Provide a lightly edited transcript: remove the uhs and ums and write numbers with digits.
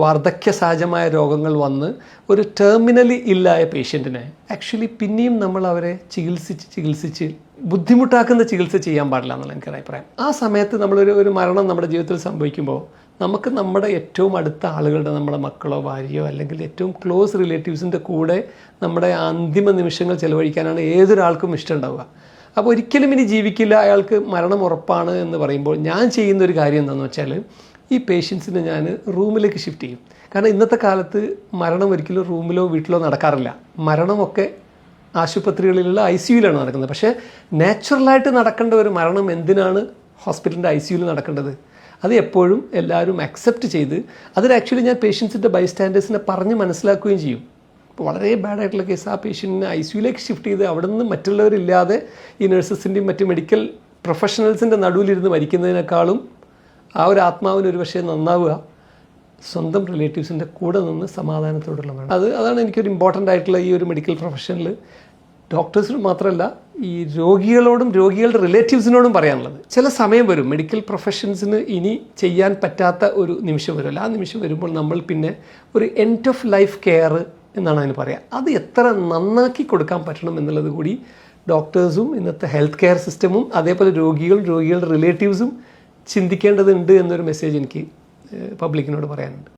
വാർദ്ധക്യ സഹജമായ രോഗങ്ങൾ വന്ന് ഒരു ടെർമിനലി ഇല്ലായ പേഷ്യൻറ്റിനെ ആക്ച്വലി പിന്നെയും നമ്മൾ അവരെ ചികിത്സിച്ച് ബുദ്ധിമുട്ടാക്കുന്ന ചികിത്സ ചെയ്യാൻ പാടില്ല എന്നുള്ള എനിക്കൊരു അഭിപ്രായം. ആ സമയത്ത് നമ്മളൊരു മരണം നമ്മുടെ ജീവിതത്തിൽ സംഭവിക്കുമ്പോൾ നമുക്ക് നമ്മുടെ ഏറ്റവും അടുത്ത ആളുകളുടെ, നമ്മുടെ മക്കളോ ഭാര്യയോ അല്ലെങ്കിൽ ഏറ്റവും ക്ലോസ് റിലേറ്റീവ്സിൻ്റെ കൂടെ നമ്മുടെ അന്തിമ നിമിഷങ്ങൾ ചെലവഴിക്കാനാണ് ഏതൊരാൾക്കും ഇഷ്ടമുണ്ടാവുക. അപ്പോൾ ഒരിക്കലും ഇനി ജീവിക്കില്ല, അയാൾക്ക് മരണം ഉറപ്പാണ് എന്ന് പറയുമ്പോൾ ഞാൻ ചെയ്യുന്നൊരു കാര്യം എന്താണെന്ന് വെച്ചാൽ ഈ പേഷ്യൻസിനെ ഞാൻ റൂമിലേക്ക് ഷിഫ്റ്റ് ചെയ്യും. കാരണം ഇന്നത്തെ കാലത്ത് മരണം ഒരിക്കലും റൂമിലോ വീട്ടിലോ നടക്കാറില്ല. മരണമൊക്കെ ആശുപത്രികളിലുള്ള ICUയിലാണ് നടക്കുന്നത്. പക്ഷേ നാച്ചുറലായിട്ട് നടക്കേണ്ട ഒരു മരണം എന്തിനാണ് ഹോസ്പിറ്റലിൻ്റെ ICUയിൽ നടക്കേണ്ടത്? അത് എപ്പോഴും എല്ലാവരും അക്സെപ്റ്റ് ചെയ്ത് അതിൽ ആക്ച്വലി ഞാൻ പേഷ്യൻസിൻ്റെ ബൈസ്റ്റാൻഡേഴ്സിനെ പറഞ്ഞ് മനസ്സിലാക്കുകയും ചെയ്യും. ഇപ്പോൾ വളരെ ബാഡായിട്ടുള്ള കേസ് ആ പേഷ്യൻറ്റിനെ ICUയിലേക്ക് ഷിഫ്റ്റ് ചെയ്ത് അവിടെ നിന്ന് മറ്റുള്ളവരില്ലാതെ ഈ നഴ്സസിൻ്റെയും മറ്റ് മെഡിക്കൽ പ്രൊഫഷണൽസിൻ്റെ നടുവിലിരുന്ന് മരിക്കുന്നതിനേക്കാളും ആ ഒരു ആത്മാവിന് ഒരു പക്ഷേ നന്നാവുക സ്വന്തം റിലേറ്റീവ്സിൻ്റെ കൂടെ നിന്ന് സമാധാനത്തോടുള്ള മരണം. അതാണ് എനിക്കൊരു ഇമ്പോർട്ടൻ്റ് ആയിട്ടുള്ള ഈ ഒരു മെഡിക്കൽ പ്രൊഫഷനിൽ ഡോക്ടേഴ്സിന് മാത്രമല്ല ഈ രോഗികളോടും രോഗികളുടെ റിലേറ്റീവ്സിനോടും പറയാനുള്ളത്. ചില സമയം വരും മെഡിക്കൽ പ്രൊഫഷൻസിന് ഇനി ചെയ്യാൻ പറ്റാത്ത ഒരു നിമിഷം വരുമല്ലോ. ആ നിമിഷം വരുമ്പോൾ നമ്മൾ പിന്നെ ഒരു എൻഡ് ഓഫ് ലൈഫ് കെയർ എന്നാണ് അതിന് പറയുക. അത് എത്ര നന്നാക്കി കൊടുക്കാൻ പറ്റണം എന്നുള്ളത് കൂടി ഡോക്ടേഴ്സും ഇന്നത്തെ ഹെൽത്ത് കെയർ സിസ്റ്റമും അതേപോലെ രോഗികളുടെ റിലേറ്റീവ്സും ചിന്തിക്കേണ്ടതുണ്ട് എന്നൊരു മെസ്സേജ് എനിക്ക് പബ്ലിക്കിനോട് പറയാനുണ്ട്.